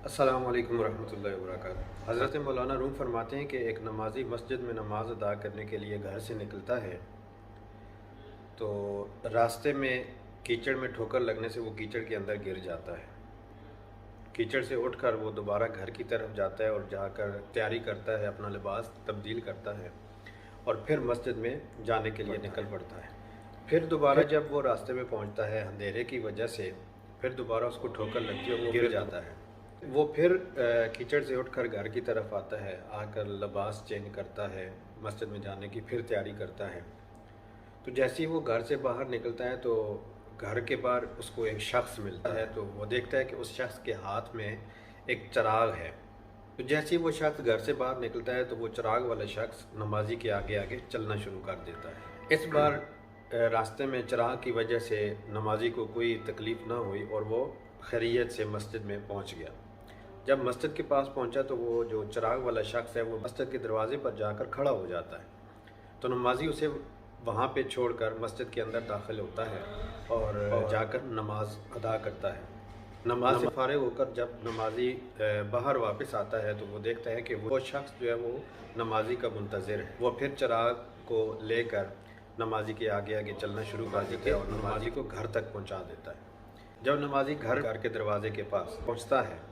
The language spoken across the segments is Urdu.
السلام علیکم ورحمۃ اللہ وبرکاتہ۔ حضرت مولانا روم فرماتے ہیں کہ ایک نمازی مسجد میں نماز ادا کرنے کے لیے گھر سے نکلتا ہے تو راستے میں کیچڑ میں ٹھوکر لگنے سے وہ کیچڑ کے اندر گر جاتا ہے۔ کیچڑ سے اٹھ کر وہ دوبارہ گھر کی طرف جاتا ہے اور جا کر تیاری کرتا ہے، اپنا لباس تبدیل کرتا ہے اور پھر مسجد میں جانے کے لیے نکل پڑتا ہے۔ پھر دوبارہ جب وہ راستے میں پہنچتا ہے اندھیرے کی وجہ سے، پھر دوبارہ اس کو ٹھوکر لگتی ہے اور وہ گر جاتا ہے۔ وہ پھر کیچڑ سے اٹھ کر گھر کی طرف آتا ہے، آ کر لباس چینج کرتا ہے، مسجد میں جانے کی پھر تیاری کرتا ہے۔ تو جیسے ہی وہ گھر سے باہر نکلتا ہے تو گھر کے باہر اس کو ایک شخص ملتا ہے، تو وہ دیکھتا ہے کہ اس شخص کے ہاتھ میں ایک چراغ ہے۔ تو جیسے ہی وہ شخص گھر سے باہر نکلتا ہے تو وہ چراغ والا شخص نمازی کے آگے آگے چلنا شروع کر دیتا ہے۔ اس بار راستے میں چراغ کی وجہ سے نمازی کو کوئی تکلیف نہ ہوئی اور وہ خیریت سے مسجد میں پہنچ گیا۔ جب مسجد کے پاس پہنچا تو وہ جو چراغ والا شخص ہے وہ مسجد کے دروازے پر جا کر کھڑا ہو جاتا ہے، تو نمازی اسے وہاں پہ چھوڑ کر مسجد کے اندر داخل ہوتا ہے اور جا کر نماز ادا کرتا ہے۔ نماز سے فارغ ہو کر جب نمازی باہر واپس آتا ہے تو وہ دیکھتا ہے کہ وہ شخص جو ہے وہ نمازی کا منتظر ہے۔ وہ پھر چراغ کو لے کر نمازی کے آگے آگے چلنا شروع کر دیتا ہے اور نمازی کو گھر تک پہنچا دیتا ہے۔ جب نمازی گھر کے دروازے کے پاس پہنچتا ہے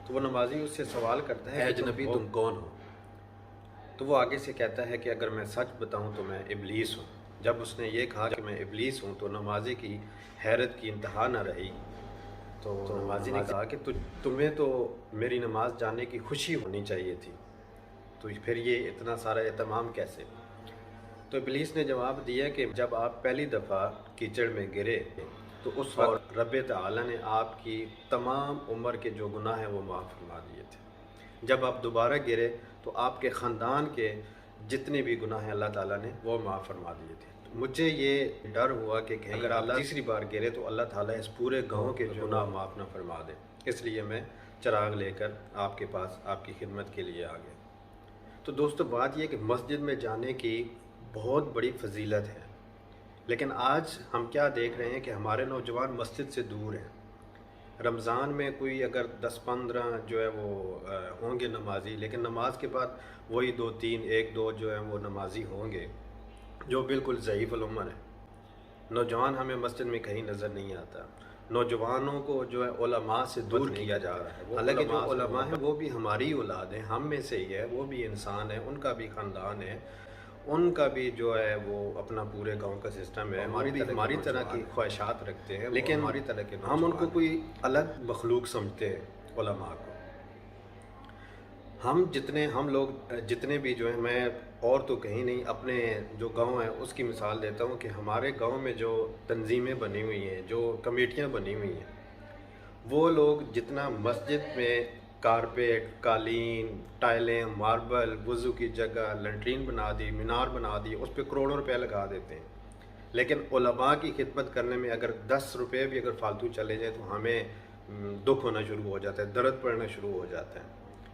تو وہ نمازی اس سے سوال کرتا ہے، اے اجنبی تم کون ہو؟ تو وہ آگے سے کہتا ہے کہ اگر میں سچ بتاؤں تو میں ابلیس ہوں۔ جب اس نے یہ کہا کہ میں ابلیس ہوں تو نمازی کی حیرت کی انتہا نہ رہی، تو نمازی نے کہا کہ تمہیں تو میری نماز جانے کی خوشی ہونی چاہیے تھی، تو پھر یہ اتنا سارا اہتمام کیسے؟ تو ابلیس نے جواب دیا کہ جب آپ پہلی دفعہ کیچڑ میں گرے تو اس وقت رب تعالی نے آپ کی تمام عمر کے جو گناہ ہیں وہ معاف فرما دیے تھے۔ جب آپ دوبارہ گرے تو آپ کے خاندان کے جتنے بھی گناہ ہیں اللہ تعالیٰ نے وہ معاف فرما دیے تھے۔ مجھے یہ ڈر ہوا کہ اگر آپ تیسری بار گرے تو اللہ تعالیٰ اس پورے گاؤں کے گناہ معاف نہ فرما دے، اس لیے میں چراغ لے کر آپ کے پاس آپ کی خدمت کے لیے آ گیا۔ تو دوستو، بات یہ کہ مسجد میں جانے کی بہت بڑی فضیلت ہے، لیکن آج ہم کیا دیکھ رہے ہیں کہ ہمارے نوجوان مسجد سے دور ہیں۔ رمضان میں کوئی اگر 10-15 جو ہے وہ ہوں گے نمازی، لیکن نماز کے بعد وہی 2-3 1-2 جو ہیں وہ نمازی ہوں گے جو بالکل ضعیف العمر ہیں۔ نوجوان ہمیں مسجد میں کہیں نظر نہیں آتا۔ نوجوانوں کو جو ہے علماء سے دور کیا جا رہا ہے، حالانکہ جو علماء ہیں وہ بھی ہماری اولاد ہیں، ہم میں سے ہی ہے، وہ بھی انسان ہیں، ان کا بھی خاندان ہے، ان کا بھی جو ہے وہ اپنا پورے گاؤں کا سسٹم ہے، ہماری طرح کی خواہشات رکھتے ہیں، لیکن ہم ان کو کوئی الگ مخلوق سمجھتے ہیں علماء کو۔ ہم لوگ جتنے بھی جو ہیں، میں اور تو کہیں نہیں، اپنے جو گاؤں ہے اس کی مثال دیتا ہوں کہ ہمارے گاؤں میں جو تنظیمیں بنی ہوئی ہیں، جو کمیٹیاں بنی ہوئی ہیں، وہ لوگ جتنا مسجد میں کارپیٹ، قالین، ٹائلیں، ماربل، وضو کی جگہ لنٹرین بنا دی، مینار بنا دی، اس پہ کروڑوں روپے لگا دیتے ہیں، لیکن علماء کی خدمت کرنے میں اگر 10 روپے بھی اگر فالتو چلے جائیں تو ہمیں دکھ ہونا شروع ہو جاتا ہے، درد پڑنا شروع ہو جاتا ہے،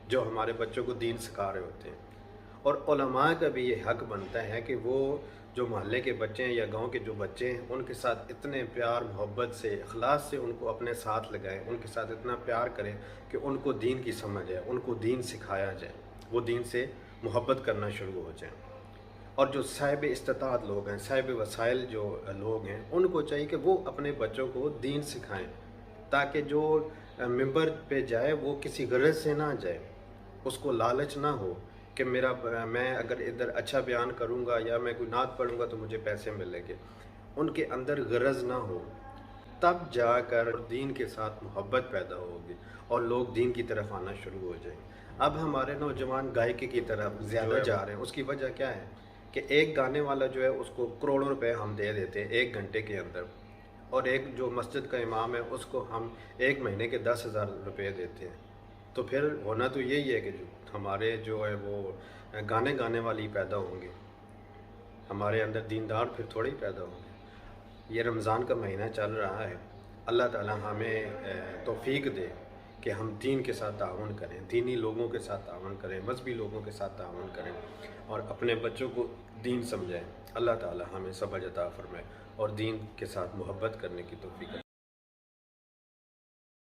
جو ہمارے بچوں کو دین سکھا رہے ہوتے ہیں۔ اور علماء کا بھی یہ حق بنتا ہے کہ وہ جو محلے کے بچے ہیں یا گاؤں کے جو بچے ہیں ان کے ساتھ اتنے پیار محبت سے، اخلاص سے ان کو اپنے ساتھ لگائیں، ان کے ساتھ اتنا پیار کریں کہ ان کو دین کی سمجھ ہے، ان کو دین سکھایا جائے، وہ دین سے محبت کرنا شروع ہو جائیں۔ اور جو صاحب استطاعت لوگ ہیں، صاحب وسائل جو لوگ ہیں، ان کو چاہیے کہ وہ اپنے بچوں کو دین سکھائیں، تاکہ جو ممبر پہ جائے وہ کسی غرض سے نہ جائے، اس کو لالچ نہ ہو کہ میں اگر ادھر اچھا بیان کروں گا یا میں کوئی نعت پڑھوں گا تو مجھے پیسے ملیں گے، ان کے اندر غرض نہ ہو، تب جا کر دین کے ساتھ محبت پیدا ہوگی اور لوگ دین کی طرف آنا شروع ہو جائیں۔ اب ہمارے نوجوان گائیکی کی طرف زیادہ جا رہے ہیں، اس کی وجہ کیا ہے کہ ایک گانے والا جو ہے اس کو کروڑوں روپے ہم دے دیتے ہیں 1 گھنٹے کے اندر، اور ایک جو مسجد کا امام ہے اس کو ہم 1 مہینے کے 10,000 روپے دیتے ہیں۔ تو پھر ہونا تو یہی ہے کہ جو ہمارے جو ہے وہ گانے والی پیدا ہوں گے، ہمارے اندر دیندار پھر تھوڑے ہی پیدا ہوں گے۔ یہ رمضان کا مہینہ چل رہا ہے، اللہ تعالی ہمیں توفیق دے کہ ہم دین کے ساتھ تعاون کریں، دینی لوگوں کے ساتھ تعاون کریں، مذہبی لوگوں کے ساتھ تعاون کریں اور اپنے بچوں کو دین سمجھائیں۔ اللہ تعالی ہمیں سمجھ عطا فرمائے اور دین کے ساتھ محبت کرنے کی توفیق